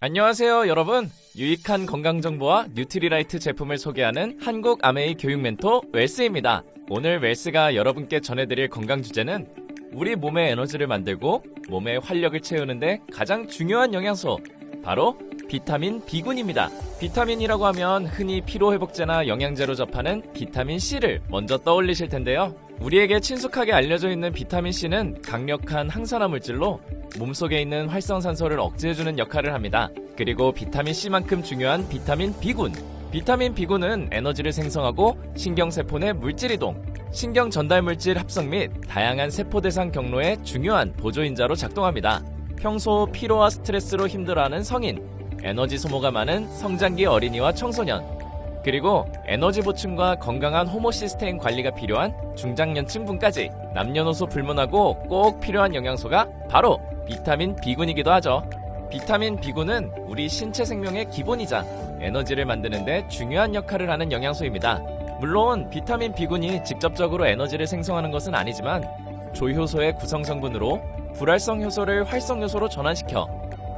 안녕하세요 여러분. 유익한 건강정보와 뉴트리라이트 제품을 소개하는 한국 아메이 교육 멘토 웰스입니다. 오늘 웰스가 여러분께 전해드릴 건강 주제는 우리 몸의 에너지를 만들고 몸의 활력을 채우는데 가장 중요한 영양소, 바로 비타민 B군입니다. 비타민이라고 하면 흔히 피로회복제나 영양제로 접하는 비타민 C를 먼저 떠올리실 텐데요. 우리에게 친숙하게 알려져 있는 비타민 C는 강력한 항산화 물질로 몸속에 있는 활성산소를 억제해주는 역할을 합니다. 그리고 비타민 C만큼 중요한 비타민 B군. 비타민 B군은 에너지를 생성하고 신경세포 내 물질이동, 신경 전달 물질 합성 및 다양한 세포 대상 경로의 중요한 보조인자로 작동합니다. 평소 피로와 스트레스로 힘들어하는 성인, 에너지 소모가 많은 성장기 어린이와 청소년, 그리고 에너지 보충과 건강한 호모시스테인 관리가 필요한 중장년층 분까지 남녀노소 불문하고 꼭 필요한 영양소가 바로 비타민 B군이기도 하죠. 비타민 B군은 우리 신체 생명의 기본이자 에너지를 만드는 데 중요한 역할을 하는 영양소입니다. 물론 비타민 B군이 직접적으로 에너지를 생성하는 것은 아니지만 조효소의 구성성분으로 불활성 효소를 활성 효소로 전환시켜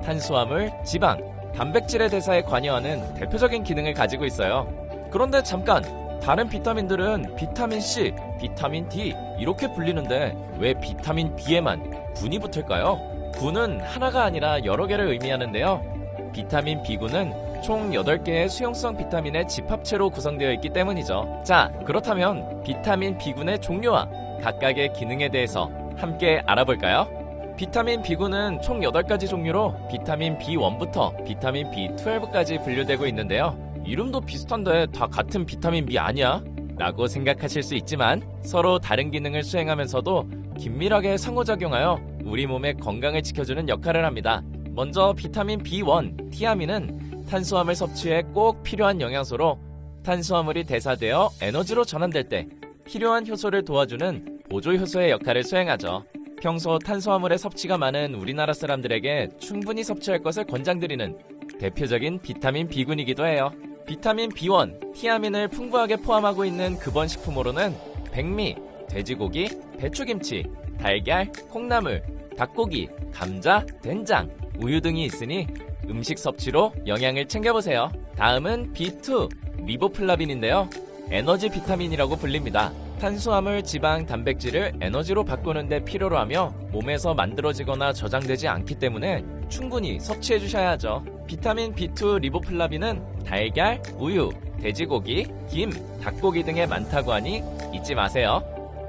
탄수화물, 지방, 단백질의 대사에 관여하는 대표적인 기능을 가지고 있어요. 그런데 잠깐, 다른 비타민들은 비타민 C, 비타민 D 이렇게 불리는데 왜 비타민 B에만 군이 붙을까요? 군은 하나가 아니라 여러 개를 의미하는데요. 비타민 B군은 총 8개의 수용성 비타민의 집합체로 구성되어 있기 때문이죠. 자, 그렇다면 비타민 B군의 종류와 각각의 기능에 대해서 함께 알아볼까요? 비타민 B군은 총 8가지 종류로 비타민 B1부터 비타민 B12까지 분류되고 있는데요. 이름도 비슷한데 다 같은 비타민 B 아니야? 라고 생각하실 수 있지만 서로 다른 기능을 수행하면서도 긴밀하게 상호작용하여 우리 몸의 건강을 지켜주는 역할을 합니다. 먼저 비타민 B1, 티아민은 탄수화물 섭취에 꼭 필요한 영양소로 탄수화물이 대사되어 에너지로 전환될 때 필요한 효소를 도와주는 보조 효소의 역할을 수행하죠. 평소 탄수화물의 섭취가 많은 우리나라 사람들에게 충분히 섭취할 것을 권장드리는 대표적인 비타민 B군이기도 해요. 비타민 B1, 티아민을 풍부하게 포함하고 있는 근본식품으로는 백미, 돼지고기, 배추김치, 달걀, 콩나물, 닭고기, 감자, 된장, 우유 등이 있으니 음식 섭취로 영양을 챙겨보세요. 다음은 B2, 리보플라빈인데요. 에너지 비타민이라고 불립니다. 탄수화물, 지방, 단백질을 에너지로 바꾸는 데 필요로 하며 몸에서 만들어지거나 저장되지 않기 때문에 충분히 섭취해 주셔야 하죠. 비타민 B2 리보플라빈은 달걀, 우유, 돼지고기, 김, 닭고기 등에 많다고 하니 잊지 마세요.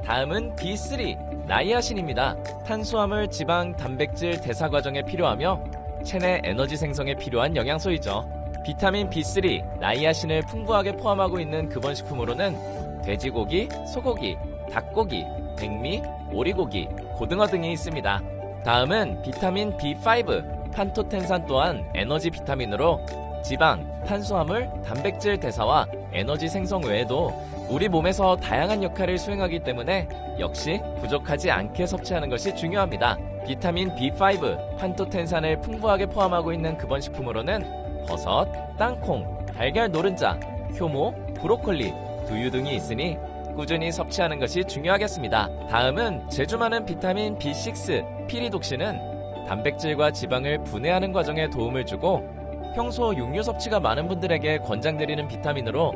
다음은 B3, 나이아신입니다. 탄수화물, 지방, 단백질 대사 과정에 필요하며 체내 에너지 생성에 필요한 영양소이죠. 비타민 B3, 나이아신을 풍부하게 포함하고 있는 근본식품으로는 돼지고기, 소고기, 닭고기, 백미, 오리고기, 고등어 등이 있습니다. 다음은 비타민 B5, 판토텐산 또한 에너지 비타민으로 지방, 탄수화물, 단백질 대사와 에너지 생성 외에도 우리 몸에서 다양한 역할을 수행하기 때문에 역시 부족하지 않게 섭취하는 것이 중요합니다. 비타민 B5, 판토텐산을 풍부하게 포함하고 있는 근본식품으로는 버섯, 땅콩, 달걀 노른자, 효모, 브로콜리, 두유 등이 있으니 꾸준히 섭취하는 것이 중요하겠습니다. 다음은 제주 많은 비타민 B6, 피리독신은 단백질과 지방을 분해하는 과정에 도움을 주고 평소 육류 섭취가 많은 분들에게 권장드리는 비타민으로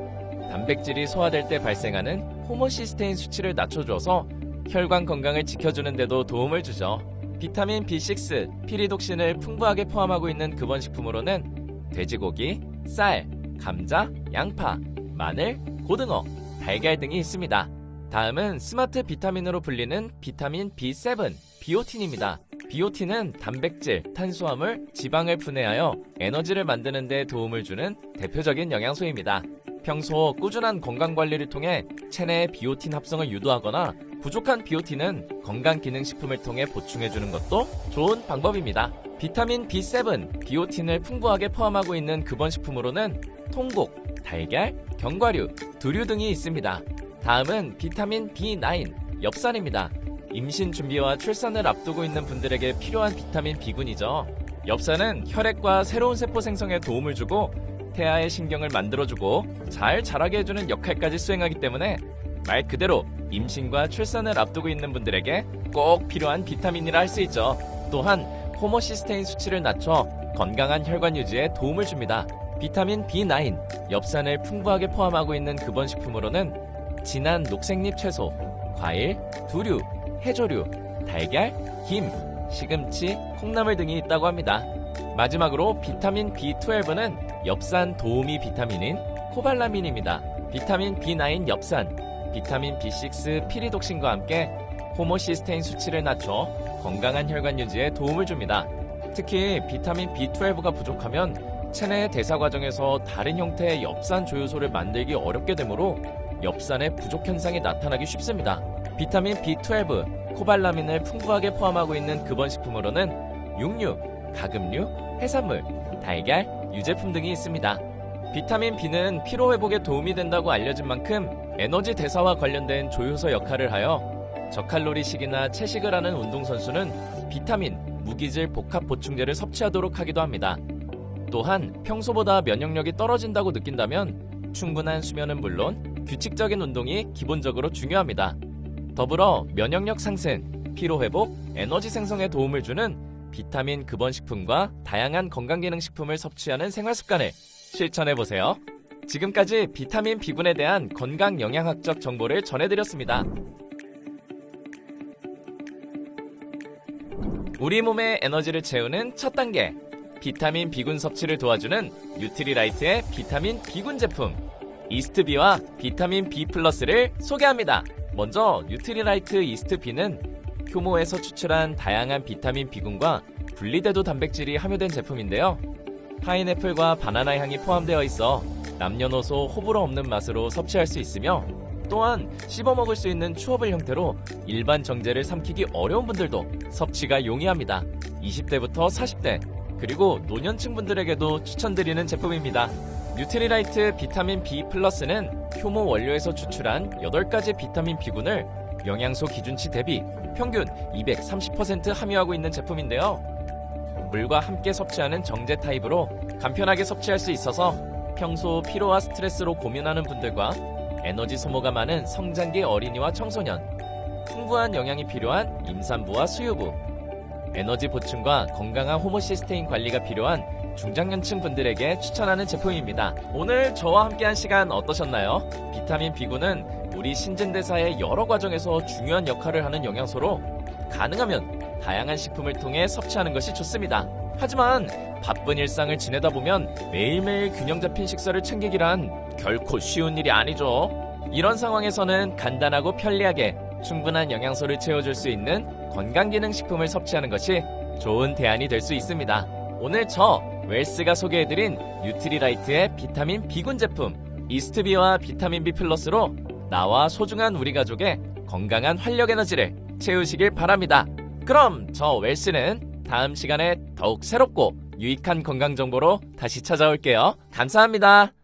단백질이 소화될 때 발생하는 호모시스테인 수치를 낮춰줘서 혈관 건강을 지켜주는 데도 도움을 주죠. 비타민 B6, 피리독신을 풍부하게 포함하고 있는 근본식품으로는 돼지고기, 쌀, 감자, 양파, 마늘, 고등어, 달걀 등이 있습니다. 다음은 스마트 비타민으로 불리는 비타민 B7, 비오틴입니다. 비오틴은 단백질, 탄수화물, 지방을 분해하여 에너지를 만드는 데 도움을 주는 대표적인 영양소입니다. 평소 꾸준한 건강관리를 통해 체내의 비오틴 합성을 유도하거나 부족한 비오틴은 건강기능식품을 통해 보충해주는 것도 좋은 방법입니다. 비타민 B7, 비오틴을 풍부하게 포함하고 있는 근본식품으로는 통곡, 달걀, 견과류, 두류 등이 있습니다. 다음은 비타민 B9, 엽산입니다. 임신 준비와 출산을 앞두고 있는 분들에게 필요한 비타민 B군이죠. 엽산은 혈액과 새로운 세포 생성에 도움을 주고 태아의 신경을 만들어주고 잘 자라게 해주는 역할까지 수행하기 때문에 말 그대로 임신과 출산을 앞두고 있는 분들에게 꼭 필요한 비타민이라 할 수 있죠. 또한 호모시스테인 수치를 낮춰 건강한 혈관 유지에 도움을 줍니다. 비타민 B9, 엽산을 풍부하게 포함하고 있는 근본식품으로는 진한 녹색잎 채소, 과일, 두류, 해조류, 달걀, 김, 시금치, 콩나물 등이 있다고 합니다. 마지막으로 비타민 B12는 엽산 도우미 비타민인 코발라민입니다. 비타민 B9 엽산, 비타민 B6 피리독신과 함께 호모시스테인 수치를 낮춰 건강한 혈관 유지에 도움을 줍니다. 특히 비타민 B12가 부족하면 체내 대사 과정에서 다른 형태의 엽산 조효소를 만들기 어렵게 되므로 엽산의 부족 현상이 나타나기 쉽습니다. 비타민 B12, 코발라민을 풍부하게 포함하고 있는 근본식품으로는 육류, 가금류, 해산물, 달걀, 유제품 등이 있습니다. 비타민 B는 피로 회복에 도움이 된다고 알려진 만큼 에너지 대사와 관련된 조효소 역할을 하여 저칼로리식이나 채식을 하는 운동선수는 비타민, 무기질 복합 보충제를 섭취하도록 하기도 합니다. 또한 평소보다 면역력이 떨어진다고 느낀다면 충분한 수면은 물론 규칙적인 운동이 기본적으로 중요합니다. 더불어 면역력 상승, 피로 회복, 에너지 생성에 도움을 주는 비타민 근본식품과 다양한 건강기능식품을 섭취하는 생활습관을 실천해보세요. 지금까지 비타민 B군에 대한 건강 영양학적 정보를 전해드렸습니다. 우리 몸의 에너지를 채우는 첫 단계, 비타민 B군 섭취를 도와주는 뉴트리라이트의 비타민 B군 제품 이스트비와 비타민 B 플러스를 소개합니다. 먼저 뉴트리라이트 이스트비는 효모에서 추출한 다양한 비타민 B군과 분리대도 단백질이 함유된 제품인데요. 파인애플과 바나나 향이 포함되어 있어 남녀노소 호불호 없는 맛으로 섭취할 수 있으며 또한 씹어 먹을 수 있는 추어블 형태로 일반 정제를 삼키기 어려운 분들도 섭취가 용이합니다. 20대부터 40대 그리고 노년층 분들에게도 추천드리는 제품입니다. 뉴트리라이트 비타민 B 플러스는 효모 원료에서 추출한 8가지 비타민 B군을 영양소 기준치 대비 평균 230% 함유하고 있는 제품인데요. 물과 함께 섭취하는 정제 타입으로 간편하게 섭취할 수 있어서 평소 피로와 스트레스로 고민하는 분들과 에너지 소모가 많은 성장기 어린이와 청소년, 풍부한 영양이 필요한 임산부와 수유부, 에너지 보충과 건강한 호모시스테인 관리가 필요한 중장년층 분들에게 추천하는 제품입니다. 오늘 저와 함께한 시간 어떠셨나요? 비타민 B군은 우리 신진대사의 여러 과정에서 중요한 역할을 하는 영양소로 가능하면 다양한 식품을 통해 섭취하는 것이 좋습니다. 하지만 바쁜 일상을 지내다 보면 매일매일 균형 잡힌 식사를 챙기기란 결코 쉬운 일이 아니죠. 이런 상황에서는 간단하고 편리하게 충분한 영양소를 채워줄 수 있는 건강기능식품을 섭취하는 것이 좋은 대안이 될 수 있습니다. 오늘 저 웰스가 소개해드린 뉴트리라이트의 비타민 B군 제품 이스트비와 비타민 B 플러스로 나와 소중한 우리 가족의 건강한 활력 에너지를 채우시길 바랍니다. 그럼 저 웰스는 다음 시간에 더욱 새롭고 유익한 건강 정보로 다시 찾아올게요. 감사합니다.